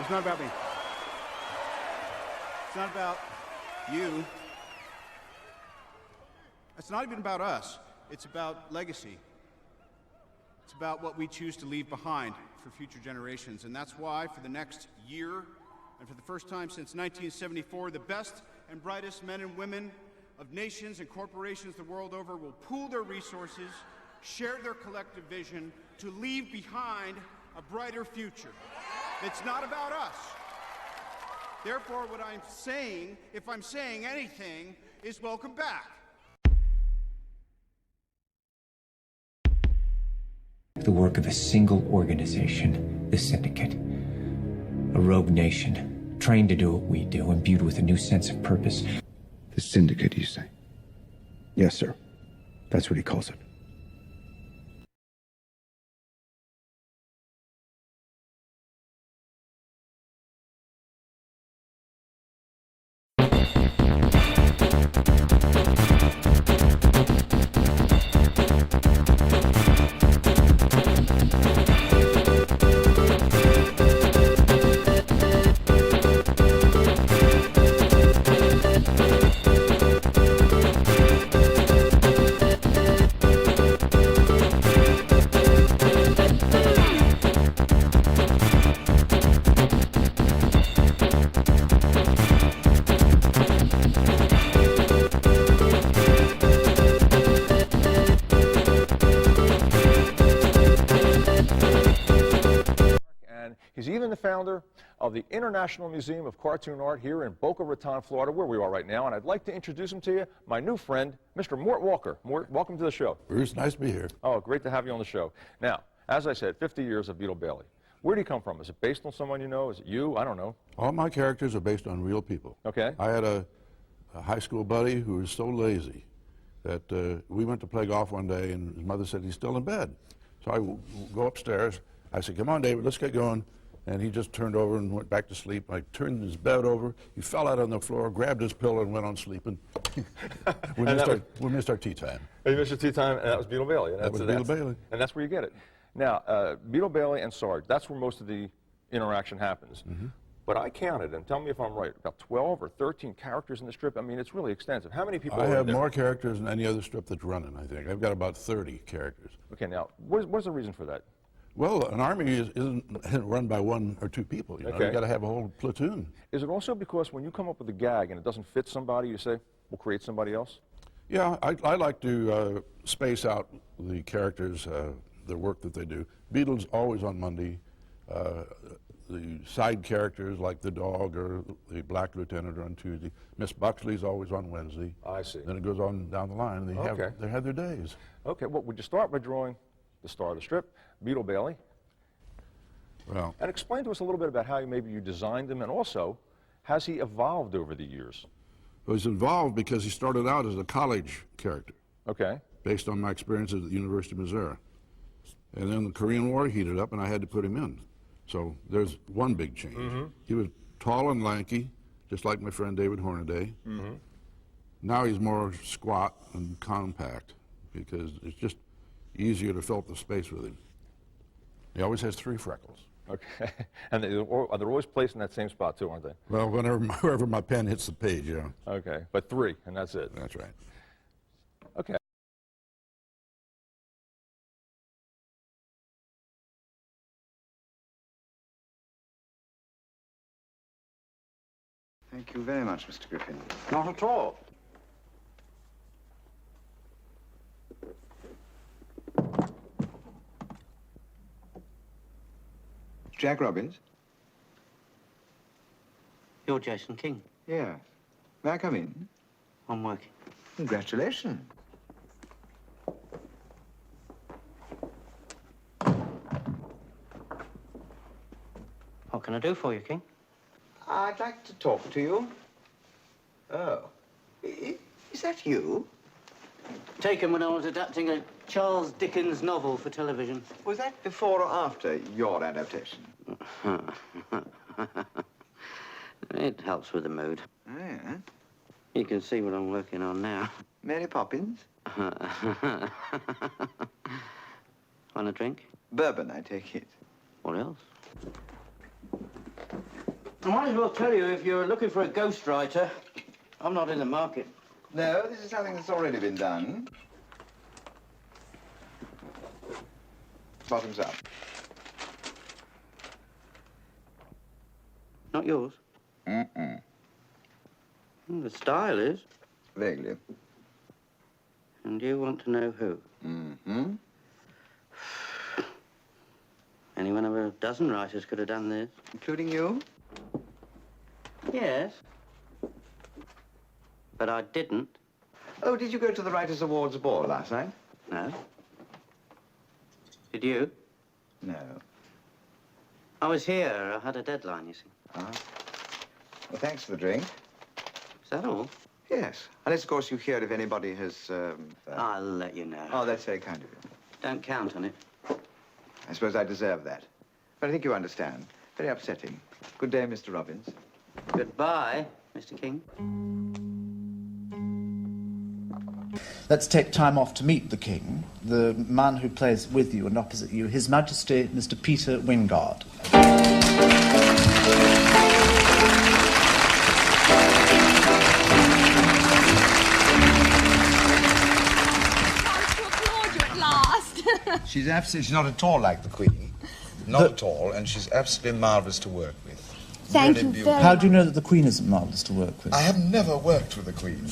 It's not about me. It's not about you. It's not even about us. It's about legacy. It's about what we choose to leave behind for future generations. And that's why, for the next year, and for the first time since 1974, the best and brightest men and women of nations and corporations the world over will pool their resources, share their collective vision to leave behind a brighter future. It's not about us. Therefore, what I'm saying, if I'm saying anything, is welcome back. The work of a single organization, the Syndicate. A rogue nation, trained to do what we do, imbued with a new sense of purpose. The Syndicate, you say? Yes, sir. That's what he calls it. He's even the founder of the International Museum of Cartoon Art here in Boca Raton, Florida, where we are right now. And I'd like to introduce him to you, my new friend, Mr. Mort Walker. Mort, welcome to the show. Bruce, nice to be here. Oh, great to have you on the show. Now, as I said, 50 years of Beetle Bailey. Where do you come from? Is it based on someone you know? Is it you? I don't know. All my characters are based on real people. Okay. I had a high school buddy who was so lazy that we went to play golf one day, and his mother said he's still in bed. So I go upstairs. I said, come on, David, let's get going. And he just turned over and went back to sleep. I turned his bed over. He fell out on the floor, grabbed his pillow, and went on sleeping. we missed our tea time. You missed your tea time, and that was Beetle Bailey. That was Beetle Bailey. And that's where you get it. Now, Beetle Bailey and Sarge, that's where most of the interaction happens. Mm-hmm. But I counted, and tell me if I'm right, about 12 or 13 characters in the strip. I mean, it's really extensive. How many people I are have there? more characters than any other strip that's running, I think. I've got about 30 characters. Okay, now, what's the reason for that? Well, an army isn't run by one or two people. You know? Okay. You got to have a whole platoon. Is it also because when you come up with a gag and it doesn't fit somebody, you say, we'll create somebody else? Yeah, I like to space out the characters, the work that they do. Beetle's always on Monday. The side characters like the dog or the black lieutenant are on Tuesday. Miss Buxley's always on Wednesday. I see. Then it goes on down the line. They have their days. Okay, well, would you start by drawing the star of the strip, Beetle Bailey? Well, and explain to us a little bit about how maybe you designed him, and also, has he evolved over the years? Well, he's involved because he started out as a college character. Okay. Based on my experiences at the University of Missouri. And then the Korean War heated up, and I had to put him in. So there's one big change. Mm-hmm. He was tall and lanky, just like my friend David Hornaday. Mm-hmm. Now he's more squat and compact because it's just easier to fill up the space with him. He always has 3 freckles. Okay. And they're always placed in that same spot, too, aren't they? Well, wherever my pen hits the page, yeah. Okay, but 3, and that's it. That's right. Okay. Thank you very much, Mr. Griffin. Not at all. Jack Robbins? You're Jason King. Yeah. May I come in? I'm working. Congratulations. What can I do for you, King? I'd like to talk to you. Oh. Is that you? Taken when I was adapting a Charles Dickens novel for television. Was that before or after your adaptation? It helps with the mood. Oh, yeah. You can see what I'm working on now. Mary Poppins? Want a drink? Bourbon, I take it. What else? I might as well tell you, if you're looking for a ghostwriter, I'm not in the market. No, this is something that's already been done. Bottoms up. Not yours? Mm-mm. The style is. Vaguely. And you want to know who? Mm-hmm. Any one of a dozen writers could have done this. Including you? Yes. But I didn't. Oh, did you go to the Writers' Awards ball last night? No. Did you? No. I was here. I had a deadline, you see. Ah. Well, thanks for the drink. Is that all? Yes. Unless, of course, you hear if anybody has, I'll let you know. Oh, that's very kind of you. Don't count on it. I suppose I deserve that. But I think you understand. Very upsetting. Good day, Mr. Robbins. Goodbye, Mr. King. Let's take time off to meet the King, the man who plays with you and opposite you, His Majesty Mr. Peter Wyngarde. She's not at all like the Queen. Not at all, and she's absolutely marvellous to work with. Thank Really you beautiful. very How do you know that the Queen isn't marvellous to work with? I have never worked with the Queen.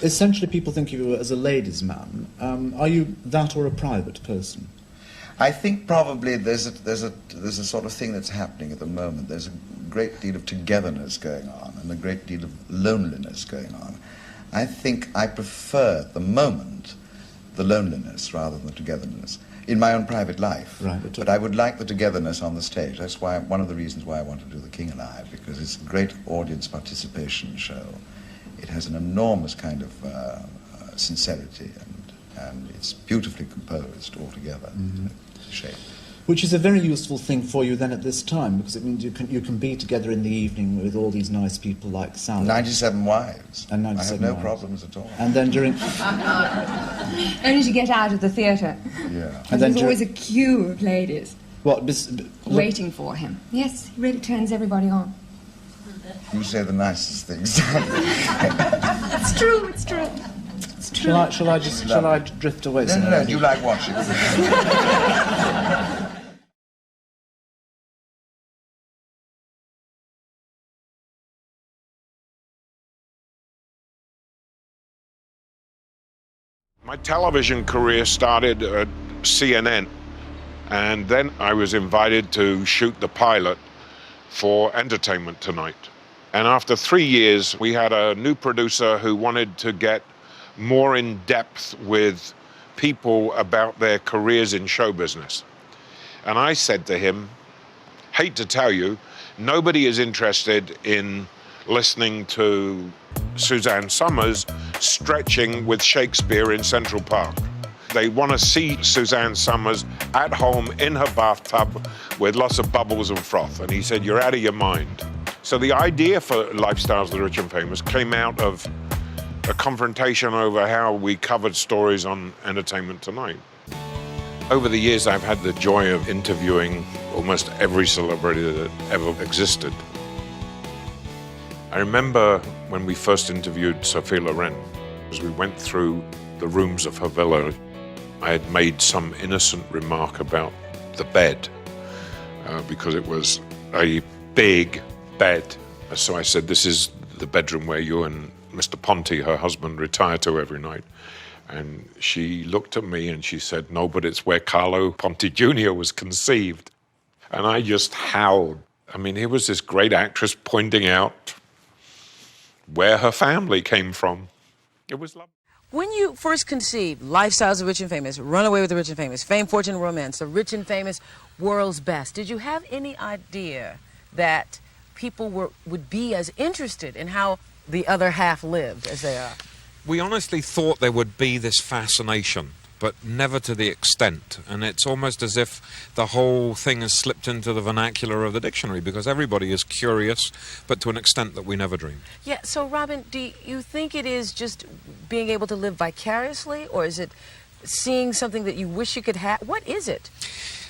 Essentially, people think of you as a ladies' man. Are you that or a private person? I think probably there's a sort of thing that's happening at the moment. There's a great deal of togetherness going on and a great deal of loneliness going on. I think I prefer at the moment the loneliness rather than the togetherness in my own private life. Right, but I would like the togetherness on the stage. That's why one of the reasons why I want to do The King and I, because it's a great audience participation show. It has an enormous kind of sincerity, and it's beautifully composed altogether. Mm-hmm. It's a shame. Which is a very useful thing for you then at this time, because it means you can be together in the evening with all these nice people like Sally. 97 wives. And 97 I have no wives. problems at all. And then during... Only to get out of the theatre. Yeah. And then There's always a queue of ladies What? waiting for him. Yes, he really turns everybody on. You say the nicest things. It's true, it's true. It's true. Shall I drift away? No, you like watching. My television career started at CNN, and then I was invited to shoot the pilot for Entertainment Tonight. And after 3 years, we had a new producer who wanted to get more in depth with people about their careers in show business. And I said to him, hate to tell you, nobody is interested in listening to Suzanne Summers stretching with Shakespeare in Central Park. They want to see Suzanne Summers at home in her bathtub with lots of bubbles and froth. And he said, you're out of your mind. So the idea for Lifestyles of the Rich and Famous came out of a confrontation over how we covered stories on Entertainment Tonight. Over the years, I've had the joy of interviewing almost every celebrity that ever existed. I remember when we first interviewed Sophia Loren, as we went through the rooms of her villa, I had made some innocent remark about the bed, because it was a big bed. So I said, this is the bedroom where you and Mr. Ponti, her husband, retire to every night. And she looked at me and she said, no, but it's where Carlo Ponti Jr. was conceived. And I just howled. I mean, here was this great actress pointing out where her family came from. It was lovely. When you first conceived Lifestyles of the Rich and Famous, Runaway with the Rich and Famous, Fame, Fortune, Romance, The Rich and Famous, World's Best, did you have any idea that people would be as interested in how the other half lived as they are? We honestly thought there would be this fascination, but never to the extent. And it's almost as if the whole thing has slipped into the vernacular of the dictionary, because everybody is curious, but to an extent that we never dreamed. Yeah, so Robin, do you think it is just being able to live vicariously, or is it seeing something that you wish you could have? What is it?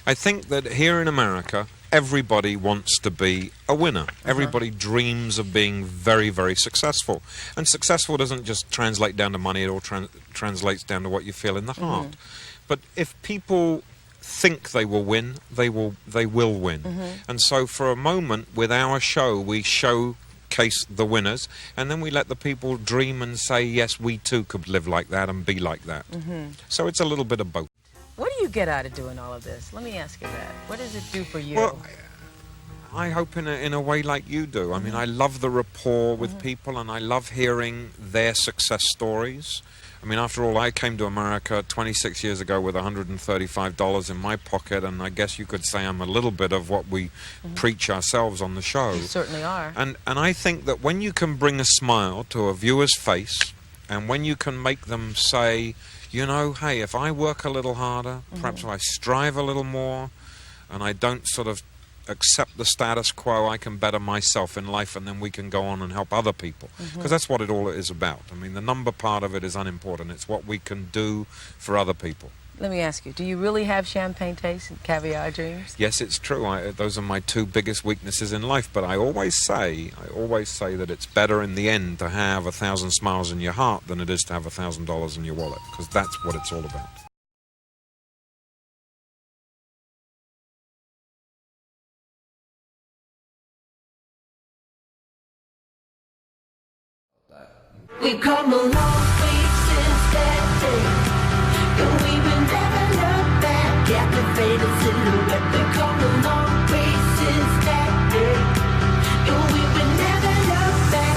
I think that here in America, everybody wants to be a winner. Everybody dreams of being very, very successful. And successful doesn't just translate down to money, it all translates down to what you feel in the heart. But if people think they will win, they will win. And so for a moment with our show, we showcase the winners, and then we let the people dream and say, yes, we too could live like that and be like that. So it's a little bit of both. What do you get out of doing all of this? Let me ask you that. What does it do for you? Well, I hope in a way like you do. I mean, I love the rapport with people, and I love hearing their success stories. I mean, after all, I came to America 26 years ago with $135 in my pocket, and I guess you could say I'm a little bit of what we preach ourselves on the show. You certainly are. And I think that when you can bring a smile to a viewer's face, and when you can make them say, you know, hey, if I work a little harder, perhaps if I strive a little more, and I don't sort of accept the status quo, I can better myself in life, and then we can go on and help other people. Because that's what it all is about. I mean, the number part of it is unimportant. It's what we can do for other people. Let me ask you, do you really have champagne taste and caviar dreams? Yes, it's true. Those are my two biggest weaknesses in life. But I always say that it's better in the end to have 1,000 smiles in your heart than it is to have $1,000 in your wallet, because that's what it's all about. We've come a long way since that day. And we will never look back at the faded silhouette. We've come a long way since that day. And we will never look back.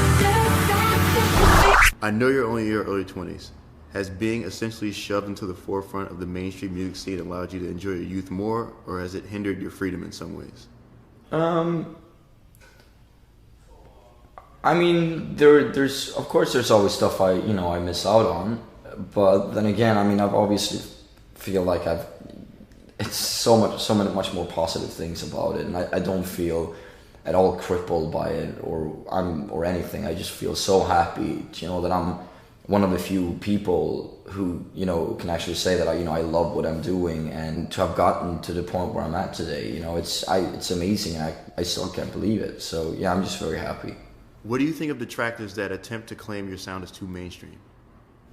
I know you're only in your early 20s. Has being essentially shoved into the forefront of the mainstream music scene allowed you to enjoy your youth more, or has it hindered your freedom in some ways? I mean, there's of course there's always stuff I miss out on, but then again, I mean, I've obviously feel like it's so much more positive things about it, and I don't feel at all crippled by it or anything. I just feel so happy, that I'm one of the few people who can actually say that I love what I'm doing, and to have gotten to the point where I'm at today, it's amazing, and I still can't believe it. So yeah, I'm just very happy. What do you think of detractors that attempt to claim your sound is too mainstream?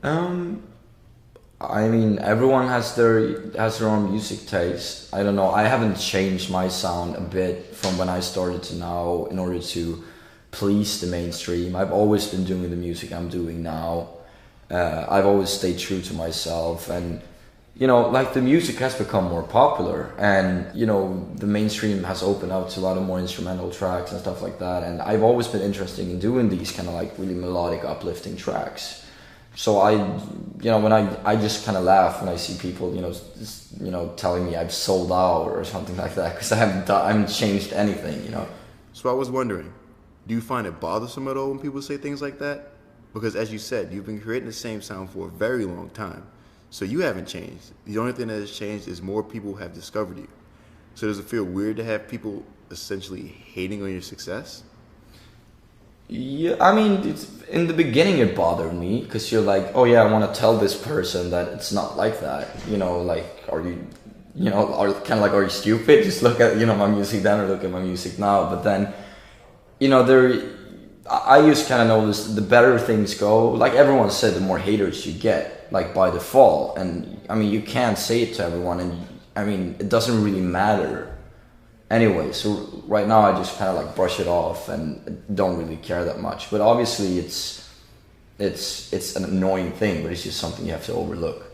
I mean, everyone has their own music taste. I don't know. I haven't changed my sound a bit from when I started to now in order to please the mainstream. I've always been doing the music I'm doing now. I've always stayed true to myself, and like the music has become more popular, and the mainstream has opened up to a lot of more instrumental tracks and stuff like that, and I've always been interested in doing these kind of like really melodic, uplifting tracks. So when I just kind of laugh when I see people telling me I've sold out or something like that, because I haven't changed anything. So I was wondering, do you find it bothersome at all when people say things like that? Because as you said, you've been creating the same sound for a very long time. So you haven't changed. The only thing that has changed is more people have discovered you. So does it feel weird to have people essentially hating on your success? Yeah, I mean, in the beginning it bothered me, because you're like, oh yeah, I want to tell this person that it's not like that. Like, are you stupid? Just look at, my music then or look at my music now. But then, I just kind of noticed the better things go, like everyone said, the more haters you get, like by default. And I mean, you can't say it to everyone, and I mean, it doesn't really matter anyway. So right now I just kind of like brush it off and don't really care that much. But obviously it's an annoying thing, but it's just something you have to overlook.